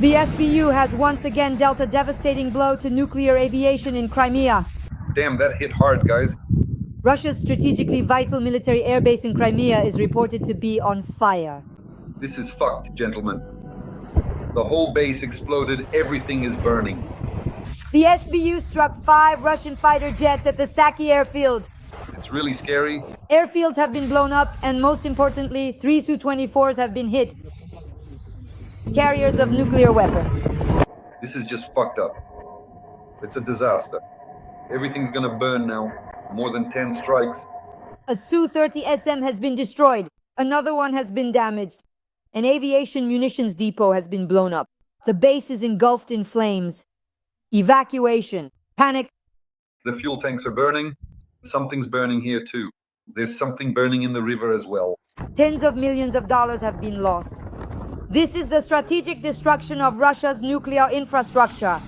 The SBU has once again dealt a devastating blow to nuclear aviation in Crimea. Damn, that hit hard, guys. Russia's strategically vital military airbase in Crimea is reported to be on fire. This is fucked, gentlemen. The whole base exploded, everything is burning. The SBU struck 5 Russian fighter jets at the Saki airfield. It's really scary. Airfields have been blown up, and most importantly, 3 Su-24s have been hit. Carriers of nuclear weapons. This is just fucked up. It's a disaster. Everything's gonna burn now. More than 10 strikes. A Su-30 SM has been destroyed. Another one has been damaged. An aviation munitions depot has been blown up. The base is engulfed in flames. Evacuation. Panic. The fuel tanks are burning. Something's burning here too. There's something burning in the river as well. Tens of millions of dollars have been lost. This is the strategic destruction of Russia's nuclear infrastructure.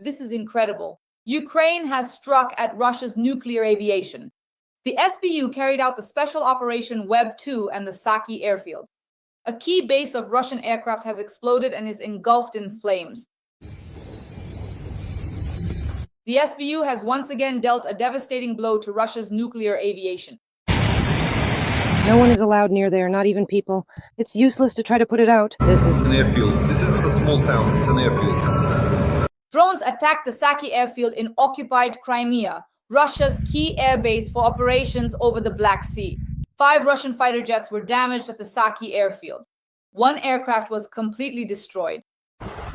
This is incredible. Ukraine has struck at Russia's nuclear aviation. The SBU carried out the special operation Web 2 and the Saki airfield. A key base of Russian aircraft has exploded and is engulfed in flames. The SBU has once again dealt a devastating blow to Russia's nuclear aviation. No one is allowed near there, not even people. It's useless to try to put it out. This is an airfield. This isn't a small town, it's an airfield. Drones attacked the Saki airfield in occupied Crimea, Russia's key airbase for operations over the Black Sea. 5 Russian fighter jets were damaged at the Saki airfield. 1 aircraft was completely destroyed.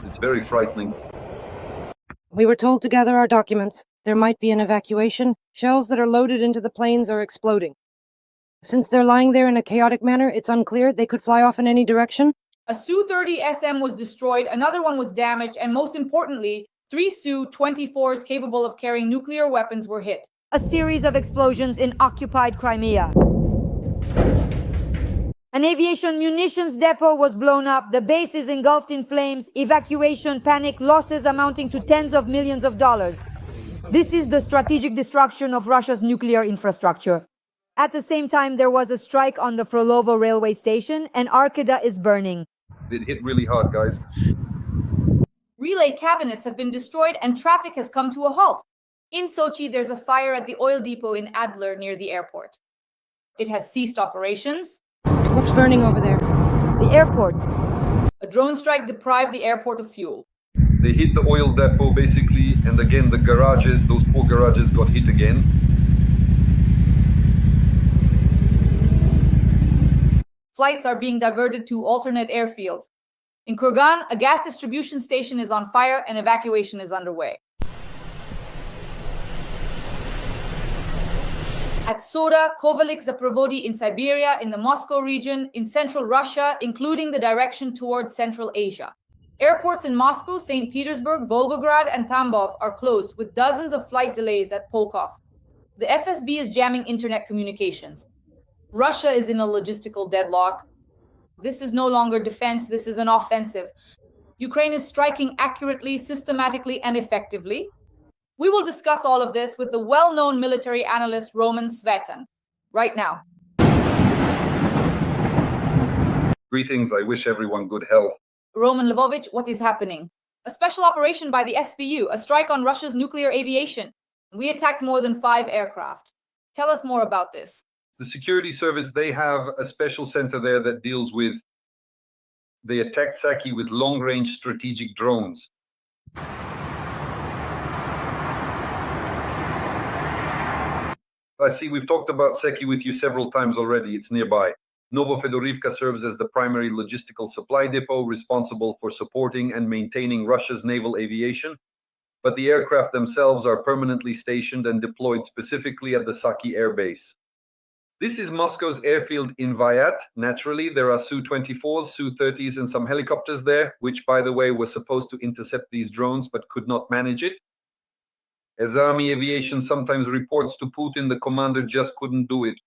It's very frightening. We were told to gather our documents. There might be an evacuation. Shells that are loaded into the planes are exploding. Since they're lying there in a chaotic manner, it's unclear. They could fly off in any direction. A Su-30 SM was destroyed, another one was damaged, and most importantly, 3 Su-24s capable of carrying nuclear weapons were hit. A series of explosions in occupied Crimea. An aviation munitions depot was blown up. The base is engulfed in flames. Evacuation, panic, losses amounting to tens of millions of dollars. This is the strategic destruction of Russia's nuclear infrastructure. At the same time, there was a strike on the Frolovo railway station, and Arkada is burning. It hit really hard, guys. Relay cabinets have been destroyed and traffic has come to a halt. In Sochi, there's a fire at the oil depot in Adler near the airport. It has ceased operations. What's burning over there? The airport. A drone strike deprived the airport of fuel. They hit the oil depot basically, and again the garages, those 4 garages got hit again. Flights are being diverted to alternate airfields. In Kurgan, a gas distribution station is on fire and evacuation is underway. At Soda, Kovalik, Zaprovody in Siberia, in the Moscow region, in central Russia, including the direction towards Central Asia. Airports in Moscow, St. Petersburg, Volgograd, and Tambov are closed, with dozens of flight delays at Polkov. The FSB is jamming internet communications. Russia is in a logistical deadlock. This is no longer defense, this is an offensive. Ukraine is striking accurately, systematically, and effectively. We will discuss all of this with the well-known military analyst Roman Svetan right now. Greetings, I wish everyone good health. Roman Lvovich, what is happening? A special operation by the SBU, a strike on Russia's nuclear aviation. We attacked more than 5 aircraft. Tell us more about this. The security service, they have a special center there that deals with, they attacked Saki with long-range strategic drones. I see we've talked about Saki with you several times already. It's nearby. Novofedorivka serves as the primary logistical supply depot responsible for supporting and maintaining Russia's naval aviation, but the aircraft themselves are permanently stationed and deployed specifically at the Saki Airbase. This is Moscow's airfield in Vyat. Naturally, there are Su-24s, Su-30s, and some helicopters there, which, by the way, were supposed to intercept these drones but could not manage it. As Army aviation sometimes reports to Putin, the commander just couldn't do it.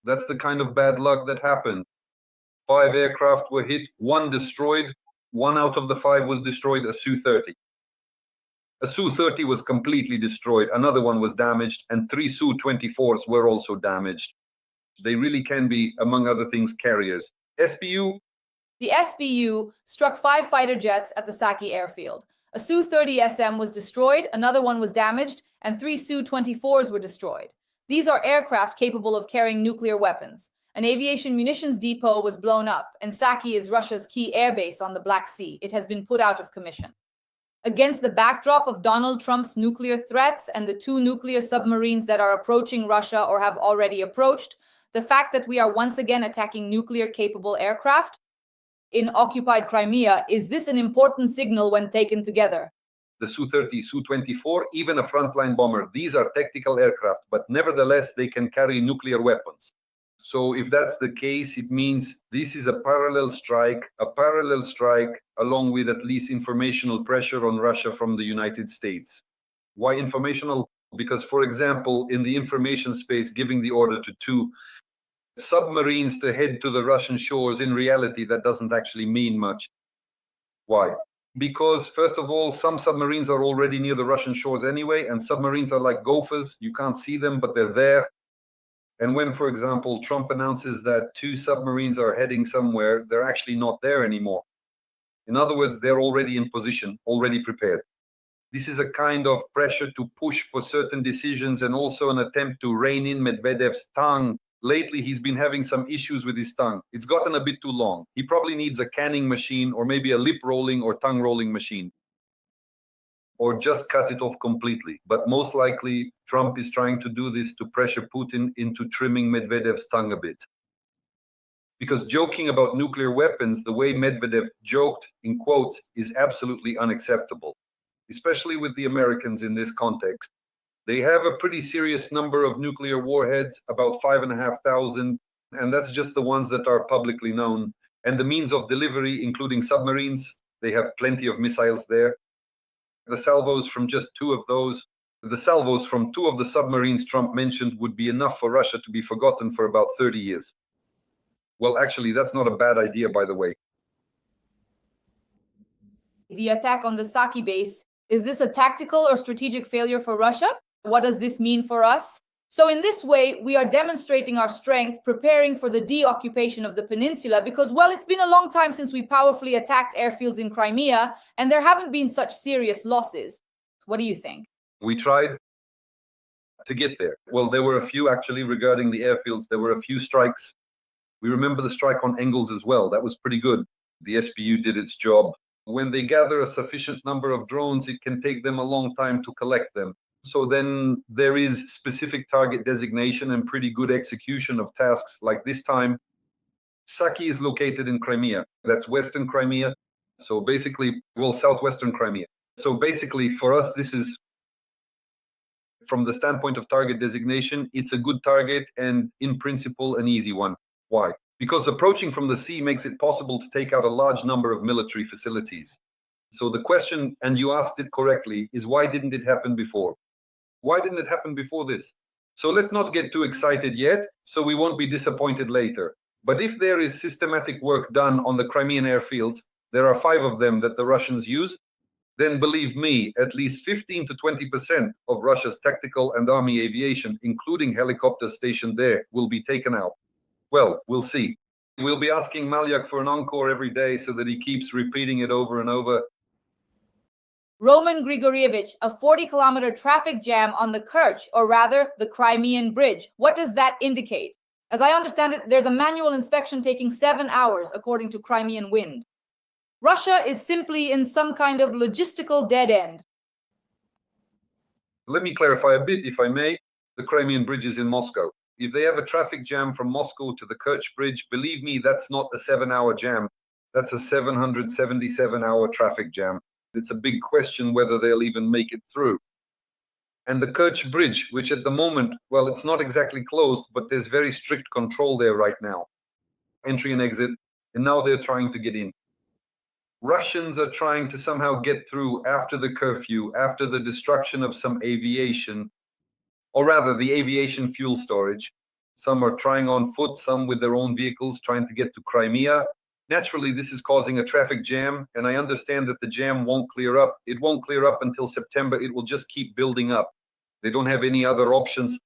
That's the kind of bad luck that happened. 5 aircraft were hit, 1 destroyed. 1 out of the 5 was destroyed, a Su-30. A Su-30 was completely destroyed, another one was damaged, and 3 Su-24s were also damaged. They really can be, among other things, carriers. SBU. The SBU struck 5 fighter jets at the Saki airfield. A Su-30SM was destroyed, another one was damaged, and 3 Su-24s were destroyed. These are aircraft capable of carrying nuclear weapons. An aviation munitions depot was blown up, and Saki is Russia's key airbase on the Black Sea. It has been put out of commission. Against the backdrop of Donald Trump's nuclear threats and the 2 nuclear submarines that are approaching Russia or have already approached, the fact that we are once again attacking nuclear-capable aircraft in occupied Crimea, is this an important signal when taken together? The Su-30, Su-24, even a frontline bomber, these are tactical aircraft, but nevertheless, they can carry nuclear weapons. So if that's the case, it means this is a parallel strike along with at least informational pressure on Russia from the United States. Why informational? Because, for example, in the information space, giving the order to 2 submarines to head to the Russian shores, in reality, that doesn't actually mean much. Why? Because, first of all, some submarines are already near the Russian shores anyway, and submarines are like gophers. You can't see them, but they're there. And when, for example, Trump announces that 2 submarines are heading somewhere, they're actually not there anymore. In other words, they're already in position, already prepared. This is a kind of pressure to push for certain decisions and also an attempt to rein in Medvedev's tongue. Lately, he's been having some issues with his tongue. It's gotten a bit too long. He probably needs a canning machine or maybe a lip rolling or tongue rolling machine. Or just cut it off completely. But most likely, Trump is trying to do this to pressure Putin into trimming Medvedev's tongue a bit. Because joking about nuclear weapons, the way Medvedev joked, in quotes, is absolutely unacceptable, especially with the Americans in this context. They have a pretty serious number of nuclear warheads, about 5,500, and that's just the ones that are publicly known. And the means of delivery, including submarines, they have plenty of missiles there. The salvos from just 2 of those, the salvos from 2 of the submarines Trump mentioned would be enough for Russia to be forgotten for about 30 years. Well, actually, that's not a bad idea, by the way. The attack on the Saki base, is this a tactical or strategic failure for Russia? What does this mean for us? So in this way, we are demonstrating our strength, preparing for the deoccupation of the peninsula because, well, it's been a long time since we powerfully attacked airfields in Crimea, and there haven't been such serious losses. What do you think? We tried to get there. Well, there were a few actually regarding the airfields. There were a few strikes. We remember the strike on Engels as well. That was pretty good. The SBU did its job. When they gather a sufficient number of drones, it can take them a long time to collect them. So then there is specific target designation and pretty good execution of tasks. Like this time, Saki is located in Crimea. That's Western Crimea. So basically, well, southwestern Crimea. So basically, for us, this is, from the standpoint of target designation, it's a good target and, in principle, an easy one. Why? Because approaching from the sea makes it possible to take out a large number of military facilities. So the question, and you asked it correctly, is why didn't it happen before? Why didn't it happen before this? So let's not get too excited yet, so we won't be disappointed later. But if there is systematic work done on the Crimean airfields, there are 5 of them that the Russians use, then believe me, at least 15 to 20% of Russia's tactical and army aviation, including helicopters stationed there, will be taken out. Well, we'll see. We'll be asking Malyak for an encore every day so that he keeps repeating it over and over. Roman Grigorievich, a 40-kilometer traffic jam on the Kerch, or rather, the Crimean Bridge. What does that indicate? As I understand it, there's a manual inspection taking 7 hours, according to Crimean Wind. Russia is simply in some kind of logistical dead end. Let me clarify a bit, if I may. The Crimean Bridge is in Moscow. If they have a traffic jam from Moscow to the Kerch Bridge, believe me, that's not a 7-hour jam. That's a 777-hour traffic jam. It's a big question whether they'll even make it through. And the Kerch Bridge, which at the moment, well, it's not exactly closed, but there's very strict control there right now. Entry and exit, and now they're trying to get in. Russians are trying to somehow get through after the curfew, after the destruction of some aviation, or rather the aviation fuel storage. Some are trying on foot, some with their own vehicles, trying to get to Crimea. Naturally, this is causing a traffic jam, and I understand that the jam won't clear up. It won't clear up until September. It will just keep building up. They don't have any other options.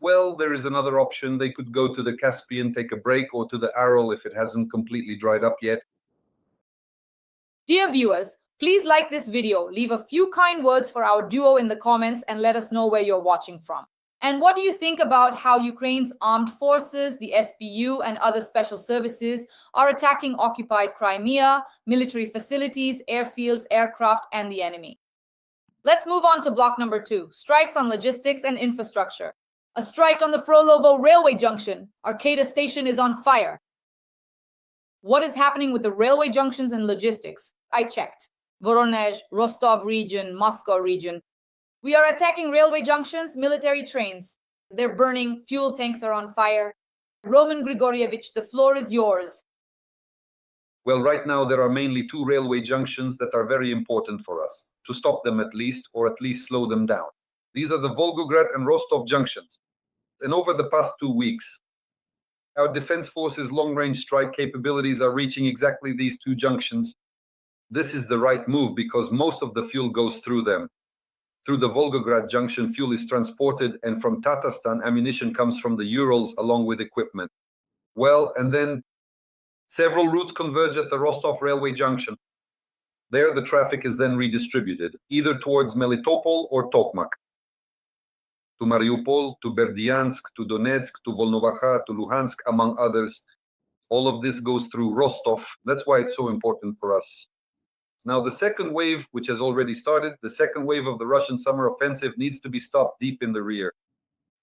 well, there is another option. They could go to the Caspian, take a break, or to the Aral if it hasn't completely dried up yet. Dear viewers, please like this video, leave a few kind words for our duo in the comments, and let us know where you're watching from. And what do you think about how Ukraine's armed forces, the SBU, and other special services are attacking occupied Crimea, military facilities, airfields, aircraft, and the enemy? Let's move on to block number 2, strikes on logistics and infrastructure. A strike on the Frolovo railway junction. Arcata station is on fire. What is happening with the railway junctions and logistics? I checked. Voronezh, Rostov region, Moscow region. We are attacking railway junctions, military trains. They're burning, fuel tanks are on fire. Roman Grigorievich, the floor is yours. Well, right now there are mainly 2 railway junctions that are very important for us, to stop them at least, or at least slow them down. These are the Volgograd and Rostov junctions. And over the past 2 weeks, our defense forces' long-range strike capabilities are reaching exactly these 2 junctions. This is the right move because most of the fuel goes through them. Through the Volgograd junction, fuel is transported, and from Tatarstan, ammunition comes from the Urals along with equipment. Well, and then several routes converge at the Rostov railway junction. There, the traffic is then redistributed, either towards Melitopol or Tokmak, to Mariupol, to Berdyansk, to Donetsk, to Volnovakha, to Luhansk, among others. All of this goes through Rostov. That's why it's so important for us. Now, the second wave, which has already started, the second wave of the Russian summer offensive needs to be stopped deep in the rear.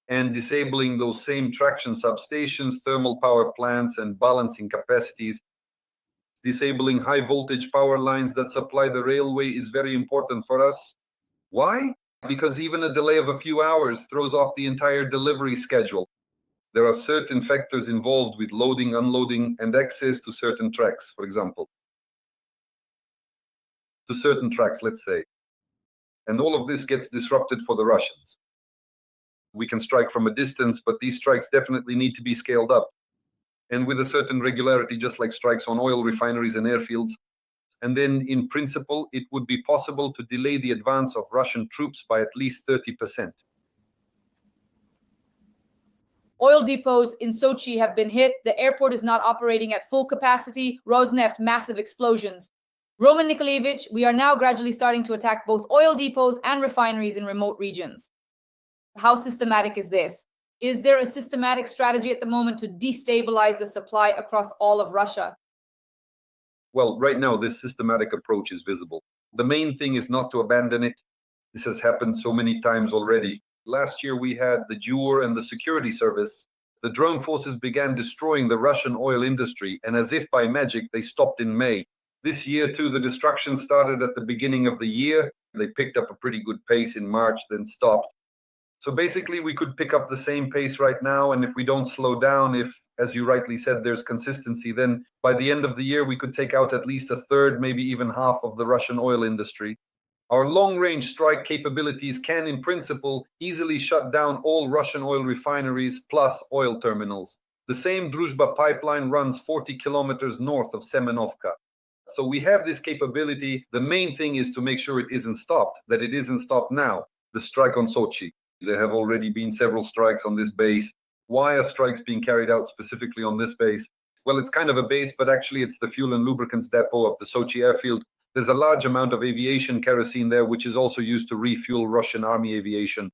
And disabling those same traction substations, thermal power plants, and balancing capacities, disabling high voltage power lines that supply the railway is very important for us. Why? Because even a delay of a few hours throws off the entire delivery schedule. There are certain factors involved with loading, unloading, and access to certain tracks, for example. To certain tracks, let's say. And all of this gets disrupted for the Russians. We can strike from a distance, but these strikes definitely need to be scaled up. And with a certain regularity, just like strikes on oil refineries and airfields. And then, in principle, it would be possible to delay the advance of Russian troops by at least 30%. Oil depots in Sochi have been hit. The airport is not operating at full capacity. Rosneft, massive explosions. Roman Nikolaevich, we are now gradually starting to attack both oil depots and refineries in remote regions. How systematic is this? Is there a systematic strategy at the moment to destabilize the supply across all of Russia? Well, right now, this systematic approach is visible. The main thing is not to abandon it. This has happened so many times already. Last year, we had the DUR and the security service. The drone forces began destroying the Russian oil industry, and as if by magic, they stopped in May. This year, too, the destruction started at the beginning of the year. They picked up a pretty good pace in March, then stopped. So basically, we could pick up the same pace right now, and if we don't slow down, if, as you rightly said, there's consistency, then by the end of the year, we could take out at least a third, maybe even half of the Russian oil industry. Our long-range strike capabilities can, in principle, easily shut down all Russian oil refineries plus oil terminals. The same Druzhba pipeline runs 40 kilometers north of Semenovka. So we have this capability. The main thing is to make sure it isn't stopped, that it isn't stopped now. The strike on Sochi. There have already been several strikes on this base. Why are strikes being carried out specifically on this base? Well, it's kind of a base, but actually it's the fuel and lubricants depot of the Sochi airfield. There's a large amount of aviation kerosene there, which is also used to refuel Russian army aviation.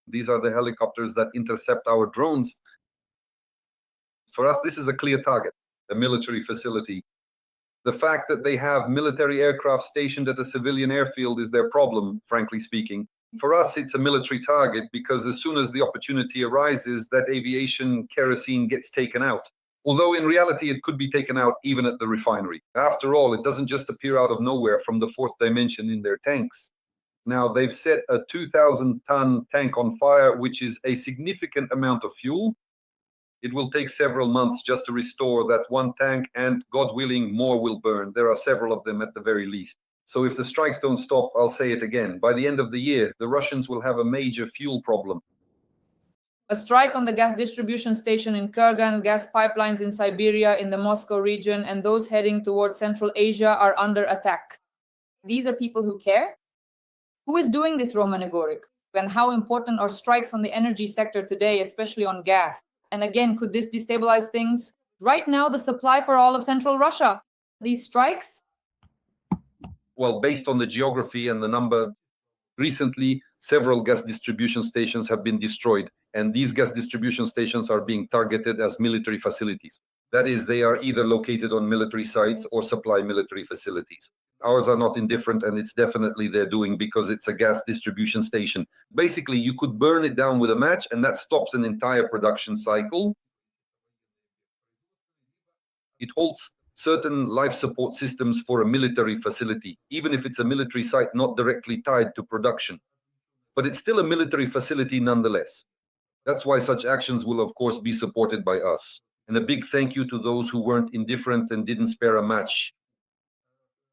These are the helicopters that intercept our drones. For us, this is a clear target, a military facility. The fact that they have military aircraft stationed at a civilian airfield is their problem, frankly speaking. For us, it's a military target because as soon as the opportunity arises, that aviation kerosene gets taken out. Although in reality, it could be taken out even at the refinery. After all, it doesn't just appear out of nowhere from the fourth dimension in their tanks. Now, they've set a 2,000-ton tank on fire, which is a significant amount of fuel. It will take several months just to restore that one tank, and God willing, more will burn. There are several of them at the very least. So if the strikes don't stop, I'll say it again. By the end of the year, the Russians will have a major fuel problem. A strike on the gas distribution station in Kurgan, gas pipelines in Siberia, in the Moscow region, and those heading towards Central Asia are under attack. These are people who care? Who is doing this, Roman Igoric? and how important are strikes on the energy sector today, especially on gas? And again, could this destabilize things? Right now, the supply for all of central Russia. These strikes? Well, based on the geography and the number, recently several gas distribution stations have been destroyed, and these gas distribution stations are being targeted as military facilities. That is, they are either located on military sites or supply military facilities. Ours are not indifferent, and it's definitely their doing because it's a gas distribution station. Basically, you could burn it down with a match, and that stops an entire production cycle. It holds certain life support systems for a military facility, even if it's a military site not directly tied to production. But it's still a military facility nonetheless. That's why such actions will, of course, be supported by us. And a big thank you to those who weren't indifferent and didn't spare a match.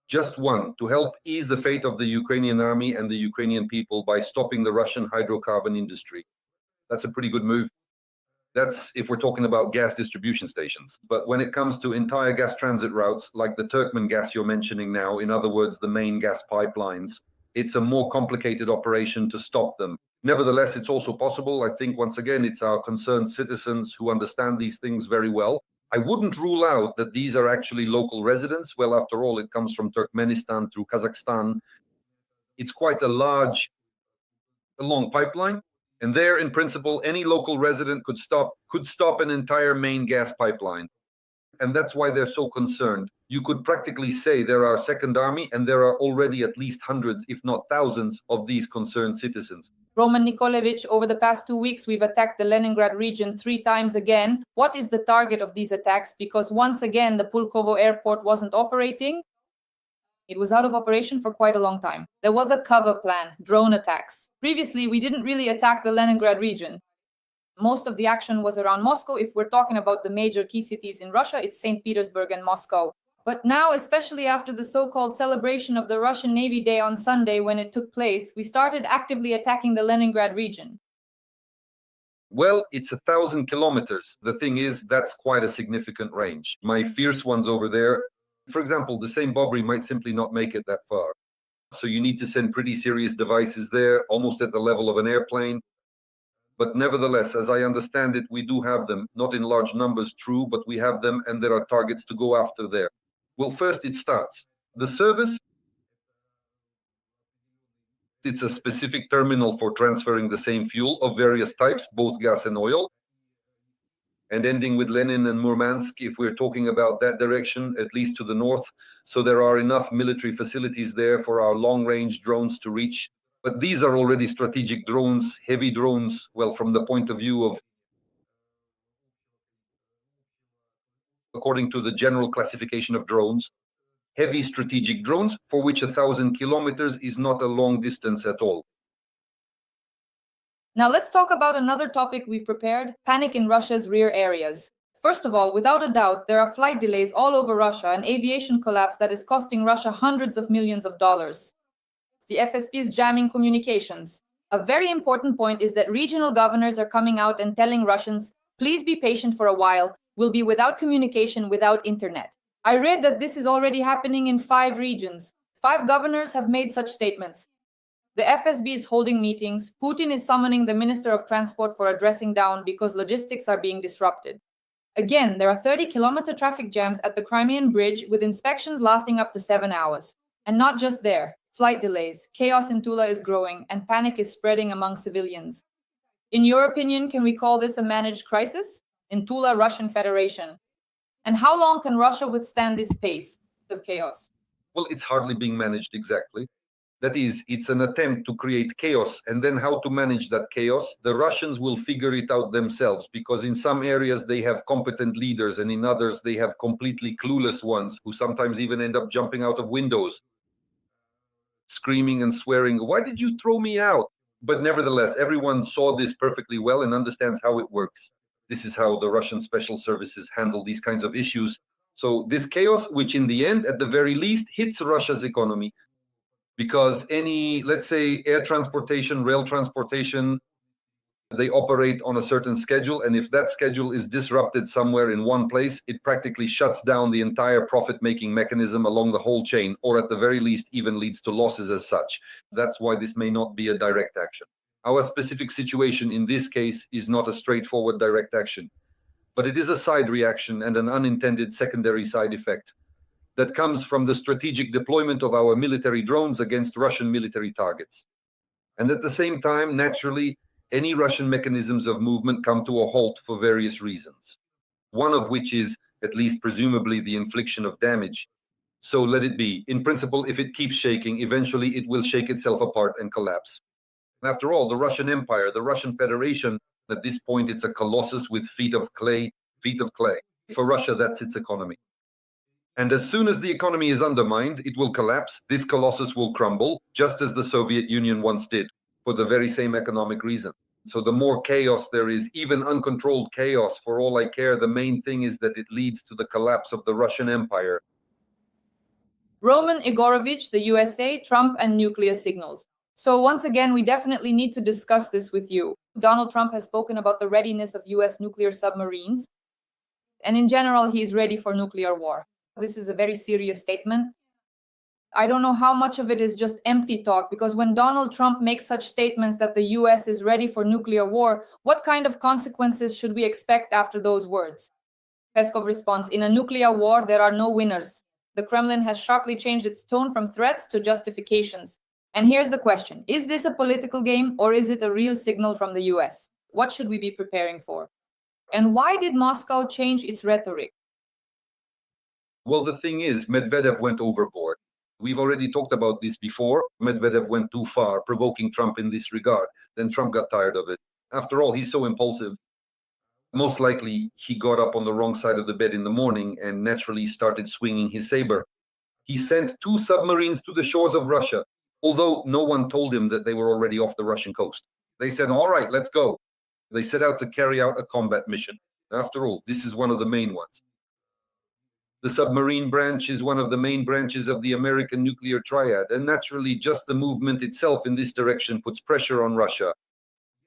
Just one, to help ease the fate of the Ukrainian army and the Ukrainian people by stopping the Russian hydrocarbon industry. That's a pretty good move. That's if we're talking about gas distribution stations. But when it comes to entire gas transit routes, like the Turkmen gas you're mentioning now, in other words, the main gas pipelines, it's a more complicated operation to stop them. Nevertheless, it's also possible. I think, once again, it's our concerned citizens who understand these things very well. I wouldn't rule out that these are actually local residents. Well, after all, it comes from Turkmenistan through Kazakhstan. It's quite a long pipeline. And there, in principle, any local resident could stop an entire main gas pipeline. And that's why they're so concerned. You could practically say there are a second army, and there are already at least hundreds, if not thousands, of these concerned citizens. Roman Nikolevich, over the past 2 weeks, we've attacked the Leningrad region 3 times again. What is the target of these attacks? Because once again, the Pulkovo airport wasn't operating. It was out of operation for quite a long time. There was a cover plan, drone attacks. Previously, we didn't really attack the Leningrad region. Most of the action was around Moscow. If we're talking about the major key cities in Russia, it's St. Petersburg and Moscow. But now, especially after the so-called celebration of the Russian Navy Day on Sunday when it took place, we started actively attacking the Leningrad region. Well, it's 1,000 kilometers. The thing is, that's quite a significant range. My fierce ones over there, for example, the same Bobry might simply not make it that far. So you need to send pretty serious devices there, almost at the level of an airplane. But nevertheless, as I understand it, we do have them, not in large numbers, true, but we have them, and there are targets to go after there. Well, first it starts. The service, it's a specific terminal for transferring the same fuel of various types, both gas and oil. And ending with Lenin and Murmansk, if we're talking about that direction, at least to the north. So there are enough military facilities there for our long-range drones to reach. But these are already strategic drones, heavy drones, well, from the point of view of, according to the general classification of drones, heavy strategic drones, for which 1,000 kilometers is not a long distance at all. Now let's talk about another topic we've prepared, panic in Russia's rear areas. First of all, without a doubt, there are flight delays all over Russia and aviation collapse that is costing Russia hundreds of millions of dollars. The FSB is jamming communications. A very important point is that regional governors are coming out and telling Russians, please be patient for a while, we'll be without communication, without internet. I read that this is already happening in 5 regions. 5 governors have made such statements. The FSB is holding meetings. Putin is summoning the Minister of Transport for a dressing down because logistics are being disrupted. Again, there are 30-kilometer traffic jams at the Crimean bridge with inspections lasting up to 7 hours. And not just there. Flight delays, chaos in Tula is growing, and panic is spreading among civilians. In your opinion, can we call this a managed crisis? In Tula, Russian Federation. And how long can Russia withstand this pace of chaos? Well, it's hardly being managed exactly. That is, it's an attempt to create chaos, and then how to manage that chaos. The Russians will figure it out themselves, because in some areas they have competent leaders, and in others they have completely clueless ones who sometimes even end up jumping out of windows, screaming and swearing, "Why did you throw me out?" But nevertheless, everyone saw this perfectly well and understands how it works. This is how the Russian special services handle these kinds of issues. So this chaos, which in the end, at the very least, hits Russia's economy, because any, let's say, air transportation, rail transportation, they operate on a certain schedule, and if that schedule is disrupted somewhere in one place, it practically shuts down the entire profit-making mechanism along the whole chain, or at the very least even leads to losses as such. That's why this may not be a direct action. Our specific situation in this case is not a straightforward direct action, but it is a side reaction and an unintended secondary side effect that comes from the strategic deployment of our military drones against Russian military targets. And at the same time, naturally, any Russian mechanisms of movement come to a halt for various reasons, one of which is, at least presumably, the infliction of damage. So let it be. In principle, if it keeps shaking, eventually it will shake itself apart and collapse. After all, the Russian Empire, the Russian Federation, at this point, it's a colossus with feet of clay. For Russia, that's its economy. And as soon as the economy is undermined, it will collapse. This colossus will crumble, just as the Soviet Union once did, for the very same economic reason. So the more chaos there is, even uncontrolled chaos, for all I care, the main thing is that it leads to the collapse of the Russian Empire. Roman Igorovich, the USA, Trump, and nuclear signals. So once again, we definitely need to discuss this with you. Donald Trump has spoken about the readiness of US nuclear submarines, and in general, he is ready for nuclear war. This is a very serious statement. I don't know how much of it is just empty talk, because when Donald Trump makes such statements that the US is ready for nuclear war, what kind of consequences should we expect after those words? Peskov responds, in a nuclear war, there are no winners. The Kremlin has sharply changed its tone from threats to justifications. And here's the question. Is this a political game or is it a real signal from the US? What should we be preparing for? And why did Moscow change its rhetoric? Well, the thing is, Medvedev went overboard. We've already talked about this before. Medvedev went too far, provoking Trump in this regard. Then Trump got tired of it. After all, he's so impulsive. Most likely, he got up on the wrong side of the bed in the morning and naturally started swinging his saber. He sent 2 submarines to the shores of Russia, although no one told him that they were already off the Russian coast. They said, all right, let's go. They set out to carry out a combat mission. After all, this is one of the main ones. The submarine branch is one of the main branches of the American nuclear triad, and naturally, just the movement itself in this direction puts pressure on Russia.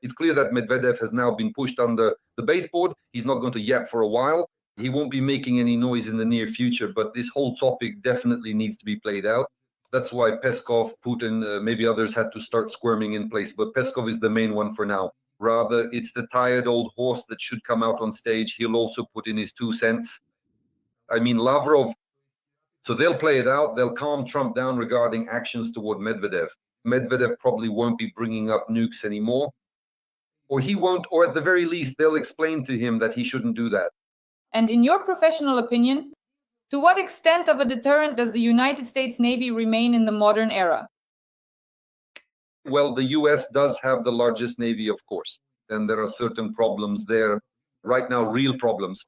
It's clear that Medvedev has now been pushed under the baseboard. He's not going to yap for a while. He won't be making any noise in the near future, but this whole topic definitely needs to be played out. That's why Peskov, Putin, maybe others had to start squirming in place, but Peskov is the main one for now. Rather, it's the tired old horse that should come out on stage. He'll also put in his 2 cents. I mean, Lavrov. So they'll play it out. They'll calm Trump down regarding actions toward Medvedev. Medvedev probably won't be bringing up nukes anymore. Or he won't, or at the very least, they'll explain to him that he shouldn't do that. And in your professional opinion, to what extent of a deterrent does the United States Navy remain in the modern era? Well, the US does have the largest Navy, of course. And there are certain problems there. Right now, real problems.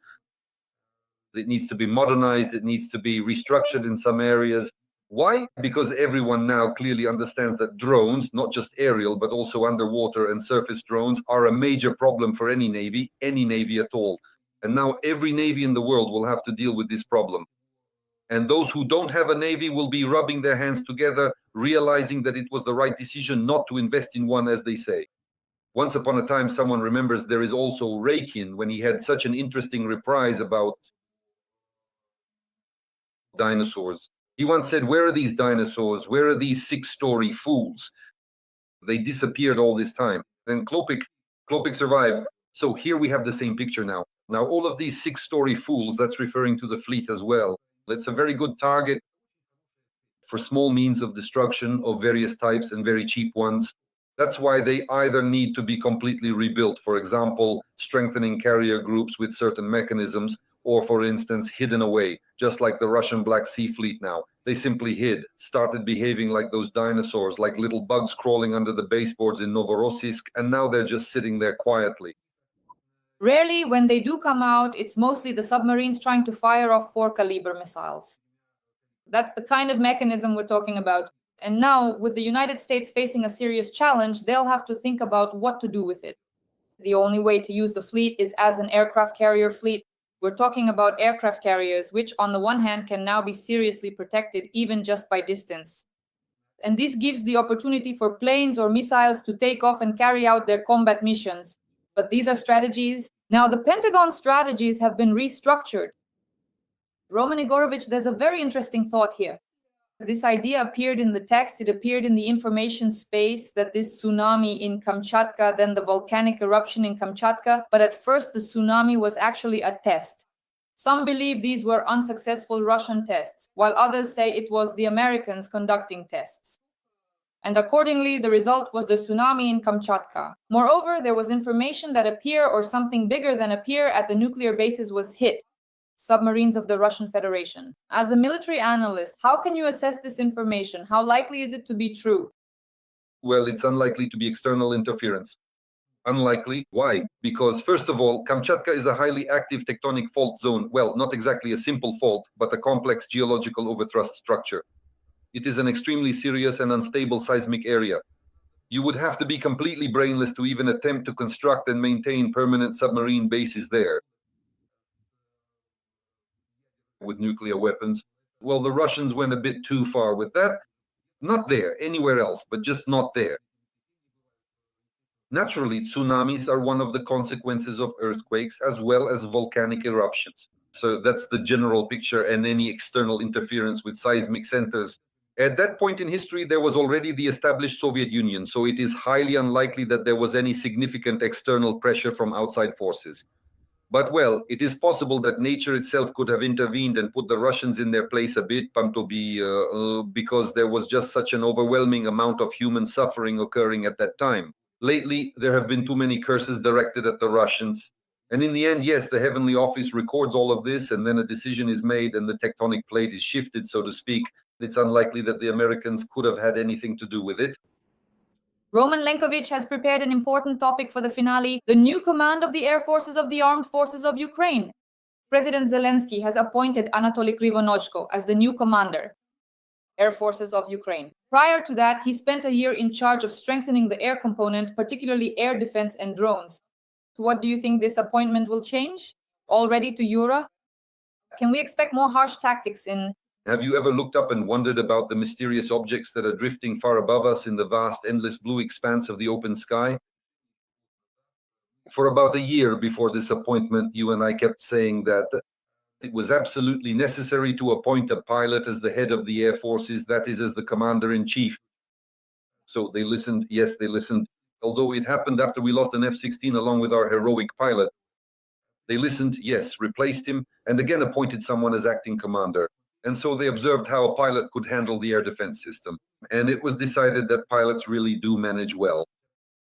It needs to be modernized. It needs to be restructured in some areas. Why? Because everyone now clearly understands that drones, not just aerial, but also underwater and surface drones, are a major problem for any navy at all. And now every navy in the world will have to deal with this problem. And those who don't have a navy will be rubbing their hands together, realizing that it was the right decision not to invest in one, as they say. Once upon a time, someone remembers there is also Rakin, when he had such an interesting reprise about dinosaurs. He once said, where are these dinosaurs? Where are these 6-story fools? They disappeared all this time. Then Klopik survived. So here we have the same picture now. Now all of these 6-story fools, that's referring to the fleet as well. It's a very good target for small means of destruction of various types and very cheap ones. That's why they either need to be completely rebuilt, for example, strengthening carrier groups with certain mechanisms, or for instance, hidden away, just like the Russian Black Sea Fleet now. They simply hid, started behaving like those dinosaurs, like little bugs crawling under the baseboards in Novorossiysk, and now they're just sitting there quietly. Rarely, when they do come out, it's mostly the submarines trying to fire off 4-caliber missiles. That's the kind of mechanism we're talking about. And now, with the United States facing a serious challenge, they'll have to think about what to do with it. The only way to use the fleet is as an aircraft carrier fleet. We're talking about aircraft carriers, which on the one hand can now be seriously protected even just by distance. And this gives the opportunity for planes or missiles to take off and carry out their combat missions. But these are strategies. Now, the Pentagon strategies have been restructured. Roman Igorovich, there's a very interesting thought here. This idea appeared in the text, it appeared in the information space that this tsunami in Kamchatka, then the volcanic eruption in Kamchatka, but at first the tsunami was actually a test. Some believe these were unsuccessful Russian tests, while others say it was the Americans conducting tests. And accordingly, the result was the tsunami in Kamchatka. Moreover, there was information that a pier or something bigger than a pier at the nuclear bases was hit, submarines of the Russian Federation. As a military analyst, how can you assess this information? How likely is it to be true? Well, it's unlikely to be external interference. Unlikely. Why? Because, first of all, Kamchatka is a highly active tectonic fault zone. Well, not exactly a simple fault, but a complex geological overthrust structure. It is an extremely serious and unstable seismic area. You would have to be completely brainless to even attempt to construct and maintain permanent submarine bases there with nuclear weapons. Well, the Russians went a bit too far with that. Not there, anywhere else, but just not there. Naturally, tsunamis are one of the consequences of earthquakes as well as volcanic eruptions. So that's the general picture, and any external interference with seismic centers. At that point in history, there was already the established Soviet Union, so it is highly unlikely that there was any significant external pressure from outside forces. But well, it is possible that nature itself could have intervened and put the Russians in their place a bit, because there was just such an overwhelming amount of human suffering occurring at that time. Lately, there have been too many curses directed at the Russians. And in the end, yes, the Heavenly Office records all of this, and then a decision is made and the tectonic plate is shifted, so to speak. It's unlikely that the Americans could have had anything to do with it. Roman Lenkovich has prepared an important topic for the finale, the new command of the Air Forces of the Armed Forces of Ukraine. President Zelensky has appointed Anatoly Krivonochko as the new commander, Air Forces of Ukraine. Prior to that, he spent a year in charge of strengthening the air component, particularly air defense and drones. What do you think this appointment will change? Already to Euro? Can we expect more harsh tactics in... Have you ever looked up and wondered about the mysterious objects that are drifting far above us in the vast, endless blue expanse of the open sky? For about a year before this appointment, you and I kept saying that it was absolutely necessary to appoint a pilot as the head of the Air Forces, that is, as the commander-in-chief. So they listened, yes, they listened, although it happened after we lost an F-16 along with our heroic pilot. They listened, yes, replaced him, and again appointed someone as acting commander. And so they observed how a pilot could handle the air defense system. And it was decided that pilots really do manage well.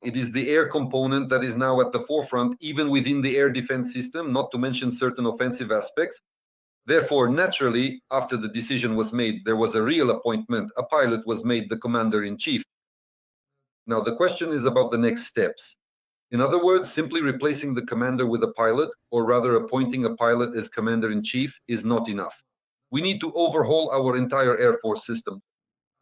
It is the air component that is now at the forefront, even within the air defense system, not to mention certain offensive aspects. Therefore, naturally, after the decision was made, there was a real appointment. A pilot was made the commander-in-chief. Now, the question is about the next steps. In other words, simply replacing the commander with a pilot, or rather appointing a pilot as commander-in-chief, is not enough. We need to overhaul our entire Air Force system.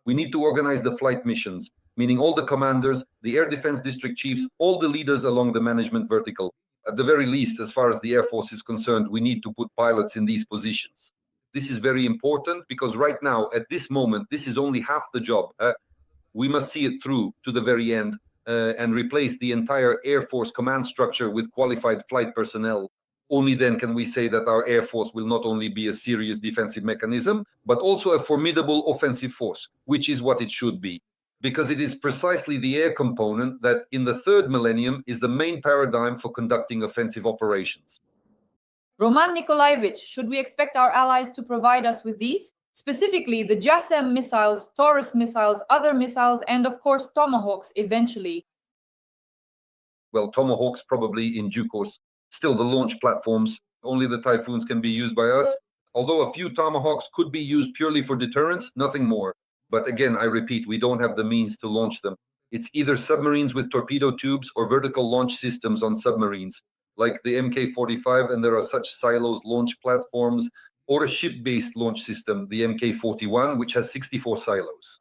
We need to organize the flight missions, meaning all the commanders, the air defense district chiefs, all the leaders along the management vertical. At the very least, as far as the Air Force is concerned, we need to put pilots in these positions. This is very important because right now, at this moment, this is only half the job. We must see it through to the very end and replace the entire Air Force command structure with qualified flight personnel. Only then can we say that our Air Force will not only be a serious defensive mechanism, but also a formidable offensive force, which is what it should be. Because it is precisely the air component that in the third millennium is the main paradigm for conducting offensive operations. Roman Nikolaevich, should we expect our allies to provide us with these? Specifically, the JASSM missiles, Taurus missiles, other missiles, and of course Tomahawks eventually. Well, Tomahawks probably in due course. Still, the launch platforms, only the Typhoons can be used by us. Although a few Tomahawks could be used purely for deterrence, nothing more. But again, I repeat, we don't have the means to launch them. It's either submarines with torpedo tubes or vertical launch systems on submarines, like the Mk-45, and there are such silos launch platforms, or a ship-based launch system, the Mk-41, which has 64 silos.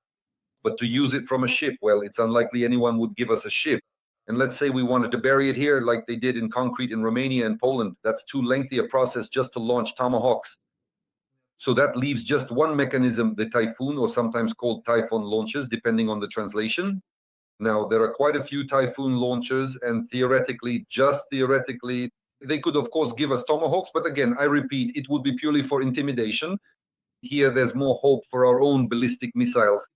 But to use it from a ship, well, it's unlikely anyone would give us a ship. And let's say we wanted to bury it here like they did in concrete in Romania and Poland. That's too lengthy a process just to launch Tomahawks. So that leaves just one mechanism, the Typhoon, or sometimes called Typhoon launches, depending on the translation. Now, there are quite a few Typhoon launchers, and theoretically, just theoretically, they could, of course, give us Tomahawks. But again, I repeat, it would be purely for intimidation. Here, there's more hope for our own ballistic missiles.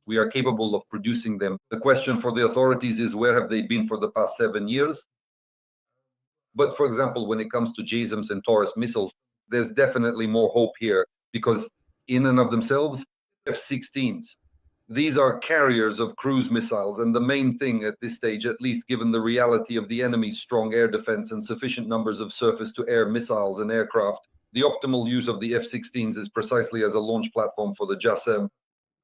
We are capable of producing them. The question for the authorities is, where have they been for the past 7 years? But for example, when it comes to JASMs and Taurus missiles, there's definitely more hope here, because in and of themselves, F-16s, these are carriers of cruise missiles, and the main thing at this stage, at least given the reality of the enemy's strong air defense and sufficient numbers of surface-to-air missiles and aircraft, the optimal use of the F-16s is precisely as a launch platform for the JASM.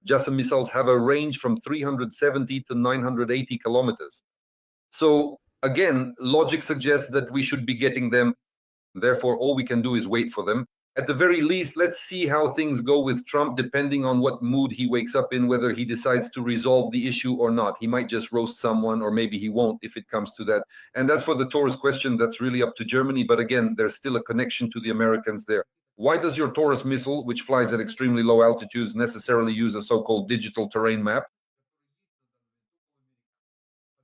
JASM missiles have a range from 370 to 980 kilometers. So again, logic suggests that we should be getting them. Therefore, all we can do is wait for them. At the very least, let's see how things go with Trump, depending on what mood he wakes up in, whether he decides to resolve the issue or not. He might just roast someone, or maybe he won't if it comes to that. And as for the Taurus question, that's really up to Germany. But again, there's still a connection to the Americans there. Why does your Taurus missile, which flies at extremely low altitudes, necessarily use a so-called digital terrain map?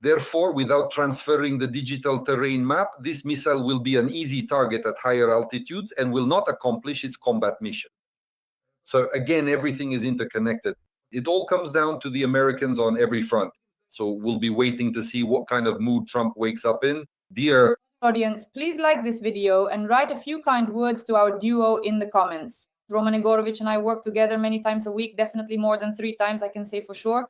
Therefore, without transferring the digital terrain map, this missile will be an easy target at higher altitudes and will not accomplish its combat mission. So again, everything is interconnected. It all comes down to the Americans on every front. So we'll be waiting to see what kind of mood Trump wakes up in. Dear audience, please like this video and write a few kind words to our duo in the comments. Roman Egorovic and I work together many times a week, definitely more than 3 times, I can say for sure.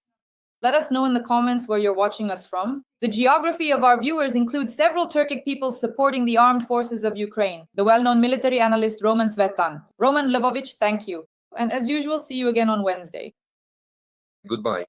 Let us know in the comments where you're watching us from. The geography of our viewers includes several Turkic peoples supporting the armed forces of Ukraine. The well-known military analyst Roman Svetan. Roman Lvovic, thank you. And as usual, see you again on Wednesday. Goodbye.